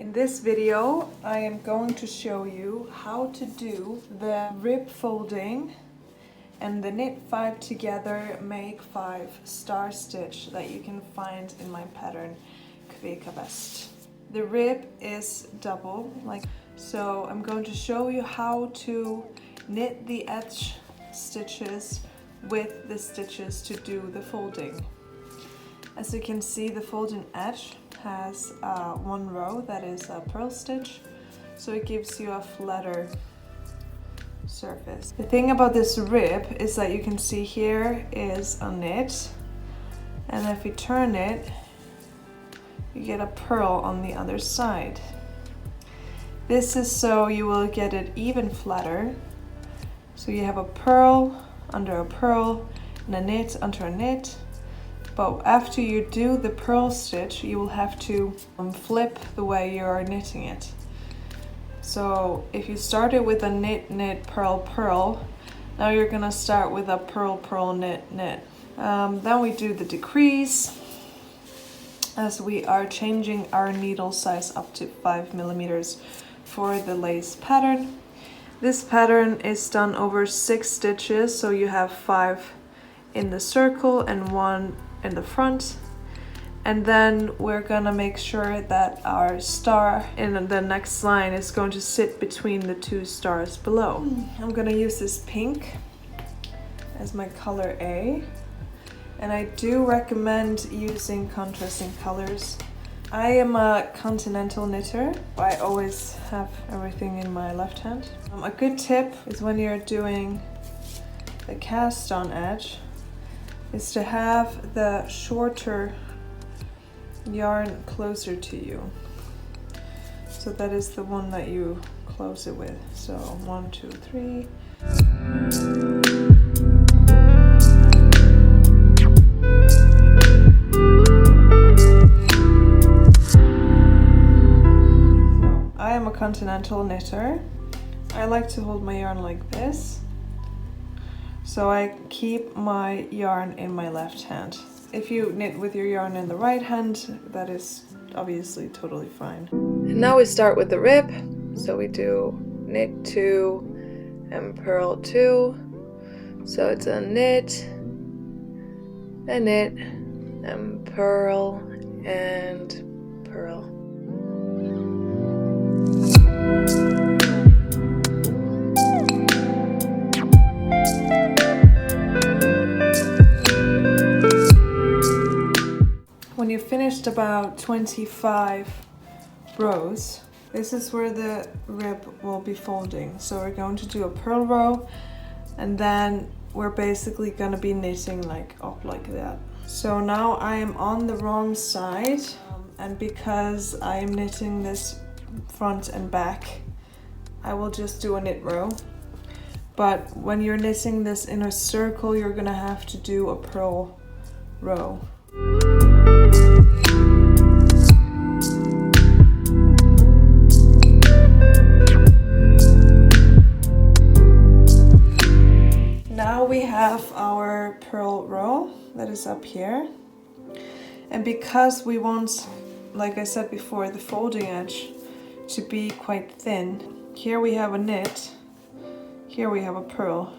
In this video, I am going to show you how to do the rib folding and the knit 5 together, make 5 star stitch that you can find in my pattern Kvika Vest. The rib is double, so I'm going to show you how to knit the edge stitches with the stitches to do the folding. As you can see, the folding edge has one row that is a purl stitch, so it gives you a flatter surface. The thing about this rib is that you can see here is a knit, and if you turn it, you get a purl on the other side. This is so you will get it even flatter. So you have a purl under a purl and a knit under a knit. But after you do the purl stitch, you will have to flip the way you are knitting it. So if you started with a knit, knit, purl, purl, now you're gonna start with a purl, purl, knit, knit. Then we do the decrease, as we are changing our needle size up to 5 millimeters for the lace pattern. This pattern is done over 6 stitches, so you have 5 in the circle and 1 in the front, and then we're gonna make sure that our star in the next line is going to sit between the 2 stars below. I'm gonna use this pink as my color A, and I do recommend using contrasting colors. I am a continental knitter. I always have everything in my left hand. A good tip is when you're doing the cast on edge is to have the shorter yarn closer to you. So that is the one that you close it with. So 1, 2, 3. So I am a continental knitter. I like to hold my yarn like this, so I keep my yarn in my left hand. If you knit with your yarn in the right hand, that is obviously totally fine. And now we start with the rib. So we do knit 2 and purl 2. So it's a knit, and purl, and purl. When you finished about 25 rows, this is where the rib will be folding. So we're going to do a purl row, and then we're basically going to be knitting up like that. So now I am on the wrong side, and because I am knitting this front and back, I will just do a knit row. But when you're knitting this inner circle, you're going to have to do a purl row. Now we have our purl row that is up here, and because we want, like I said before, the folding edge to be quite thin, here we have a knit, here we have a purl.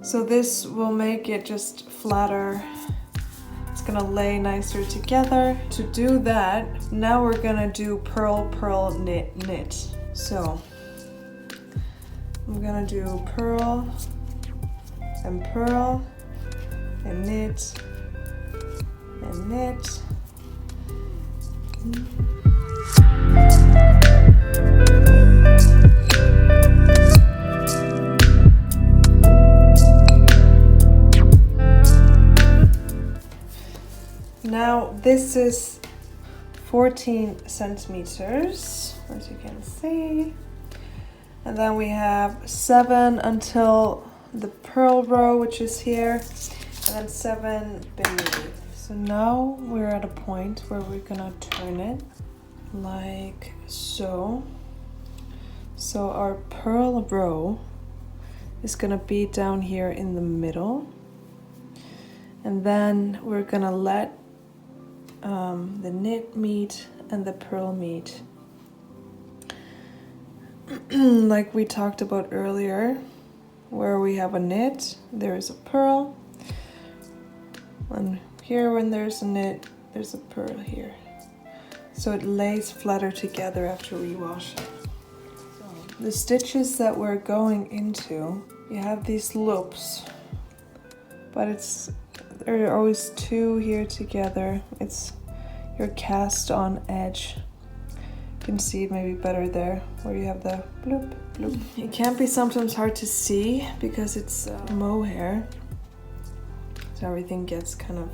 So this will make it just flatter. It's gonna lay nicer together. To do that, now we're gonna do purl, purl, knit, knit. So I'm gonna do purl and purl and knit and knit. Now this is 14 centimeters, as you can see, and then we have 7 until the purl row, which is here, and then 7 beneath. So now we're at a point where we're gonna turn it like so. So our purl row is gonna be down here in the middle, and then we're gonna let the knit meet and the purl meet like we talked about earlier, where we have a knit, there is a purl. And here when there's a knit, there's a purl here. So it lays flatter together after we wash it. So the stitches that we're going into, you have these loops, but there are always two here together. It's your cast on edge. You can see it maybe better there, where you have the bloop, bloop. It can be sometimes hard to see because it's mohair. So everything gets kind of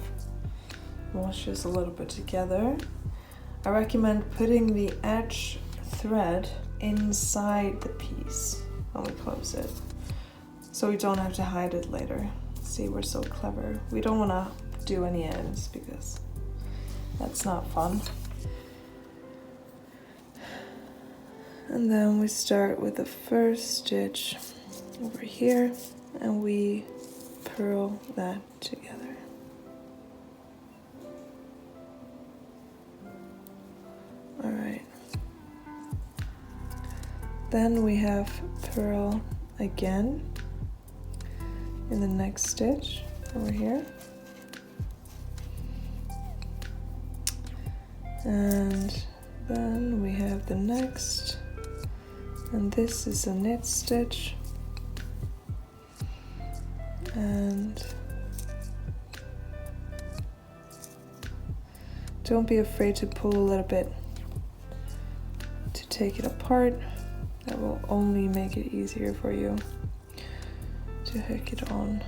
washes a little bit together. I recommend putting the edge thread inside the piece when we close it, so we don't have to hide it later. See, we're so clever. We don't want to do any ends because that's not fun. And then we start with the first stitch over here and we purl that together. All right. Then we have purl again in the next stitch over here. And then we have the next, and this is a knit stitch. And don't be afraid to pull a little bit to take it apart. That will only make it easier for you to hook it on.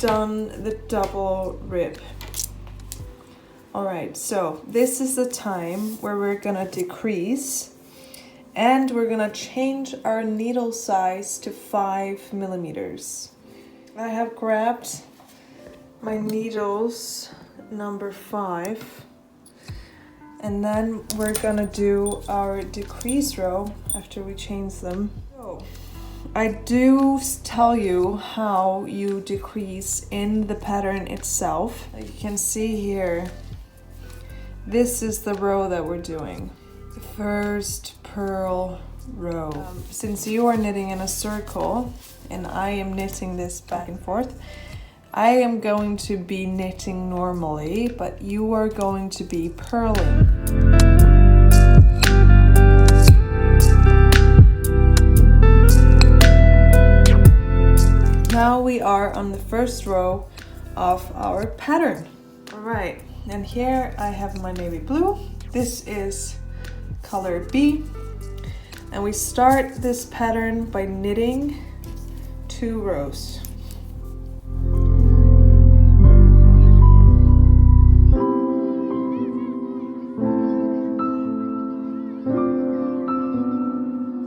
Done the double rib. All right, so this is the time where we're gonna decrease and we're gonna change our needle size to 5 millimeters. I have grabbed my needles number 5, and then we're gonna do our decrease row after we change them. So, I do tell you how you decrease in the pattern itself. Like you can see here, this is the row that we're doing. The first purl row. Since you are knitting in a circle and I am knitting this back and forth, I am going to be knitting normally, but you are going to be purling. Now we are on the first row of our pattern. All right, and here I have my navy blue. This is color B. And we start this pattern by knitting 2 rows.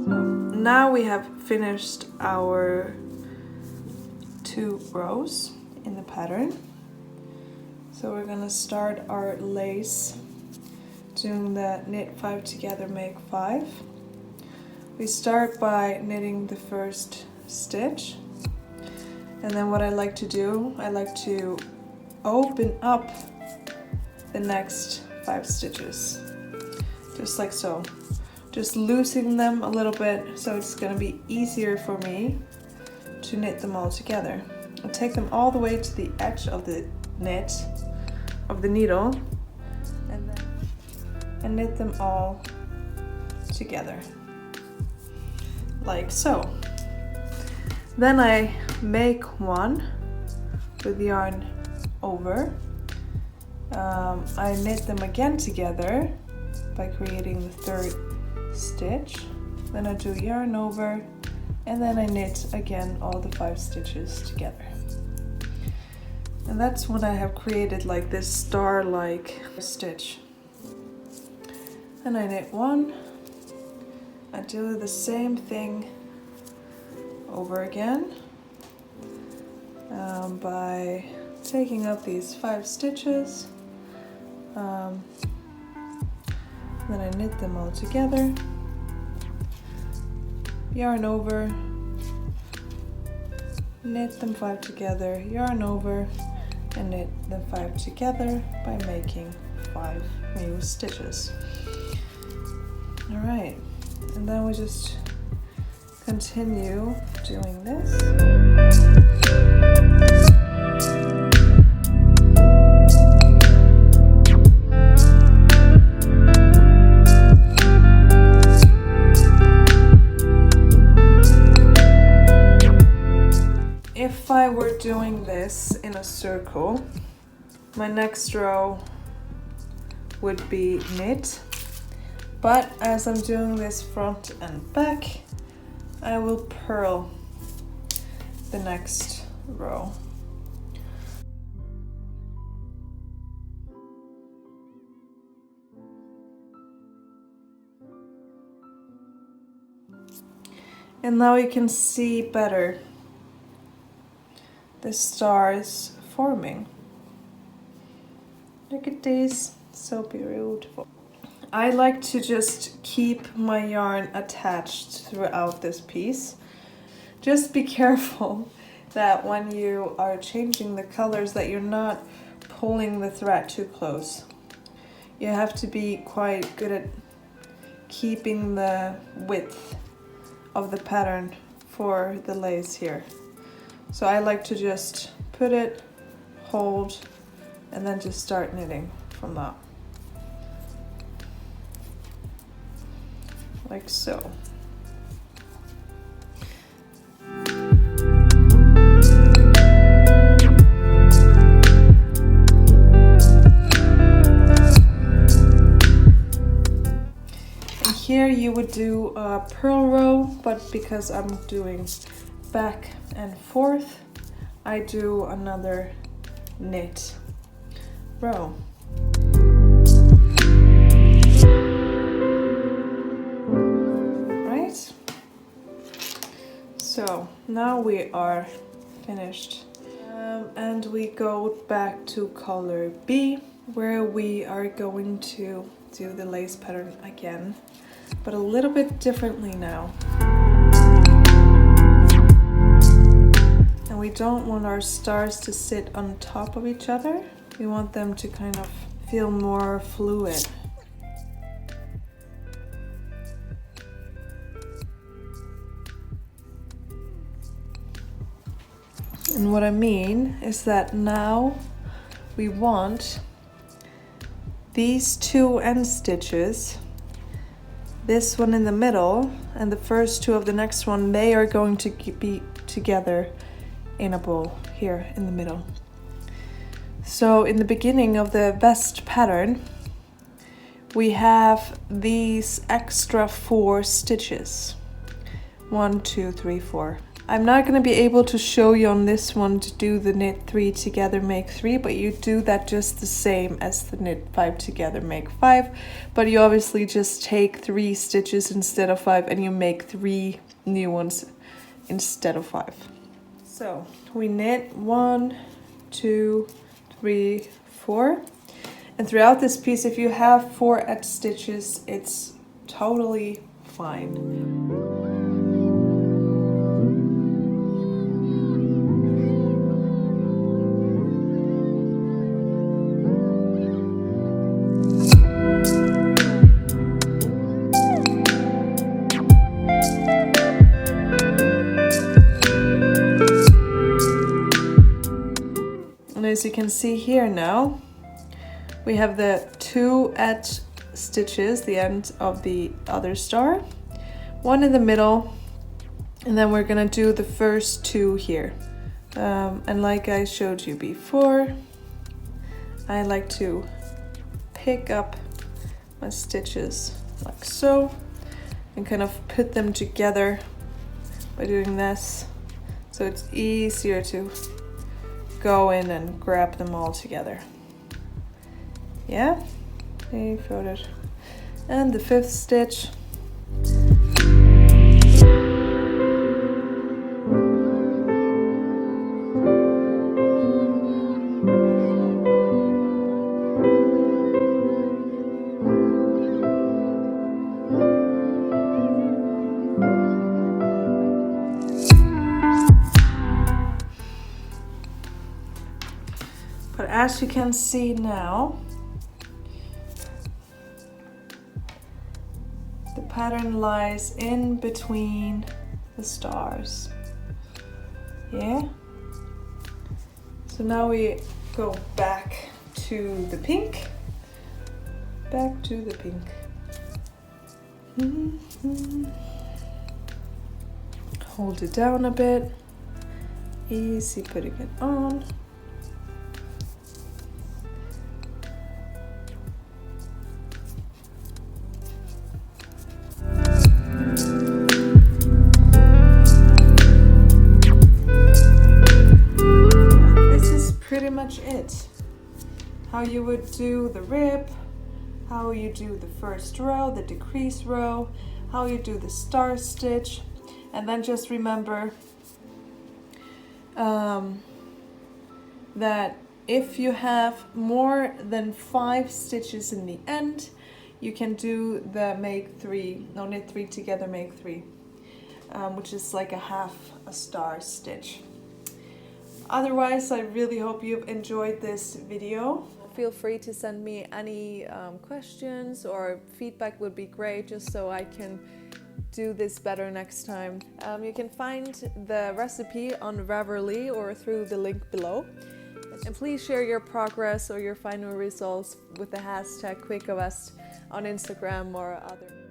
So now we have finished our 2 rows in the pattern. So we're gonna start our lace doing the knit 5 together, make 5. We start by knitting the first stitch, and then what I like to do, I like to open up the next 5 stitches, just like so. Just loosening them a little bit so it's gonna be easier for me to knit them all together. I'll take them all the way to the edge of the needle, and knit them all together, like so. Then I make one with yarn over. I knit them again together by creating the third stitch. Then I do yarn over, and then I knit again all the 5 stitches together. And that's when I have created like this star-like stitch. And I knit one. I do the same thing over again by taking up these 5 stitches. Then I knit them all together, yarn over, knit them 5 together, yarn over, and knit them 5 together by making 5 new stitches. All right, and then we just continue doing this. If I were doing this in a circle, my next row would be knit, but as I'm doing this front and back, I will purl the next row. And now you can see better the stars forming. Look at these, so beautiful. I like to just keep my yarn attached throughout this piece. Just be careful that when you are changing the colors that you're not pulling the thread too close. You have to be quite good at keeping the width of the pattern for the lace here. So I like to just put it, hold, and then just start knitting from that. Like so. And here you would do a purl row, but because I'm doing back and forth, I do another knit row. Right? So now we are finished. And we go back to color B, where we are going to do the lace pattern again, but a little bit differently now. And we don't want our stars to sit on top of each other. We want them to kind of feel more fluid. And what I mean is that now we want these 2 end stitches, this one in the middle and the first 2 of the next one, they are going to be together in a bowl here in the middle. So in the beginning of the vest pattern, we have these extra 4 stitches. 1, 2, 3, 4. I'm not going to be able to show you on this one to do the knit 3 together, make 3, but you do that just the same as the knit 5 together, make 5. But you obviously just take 3 stitches instead of 5 and you make 3 new ones instead of 5. So we knit 1, 2, 3, 4. And throughout this piece, if you have 4 edge stitches, it's totally fine. And as you can see here now, we have the 2 edge stitches, the end of the other star, 1 in the middle, and then we're gonna do the first 2 here. And like I showed you before, I like to pick up my stitches like so and kind of put them together by doing this, so it's easier to go in and grab them all together. Yeah, you got it. And the 5th stitch. But as you can see now, the pattern lies in between the stars. Yeah? So now we go back to the pink. Back to the pink. Hold it down a bit. Easy putting it on. Pretty much it. How you would do the rib, how you do the first row, the decrease row, how you do the star stitch, and then just remember that if you have more than 5 stitches in the end, you can do the make 3, no, knit 3 together, make 3, which is like a half a star stitch. Otherwise, I really hope you've enjoyed this video. Feel free to send me any questions, or feedback would be great, just so I can do this better next time. You can find the recipe on Ravelry or through the link below. And please share your progress or your final results with the hashtag Kvika Vest on Instagram or other.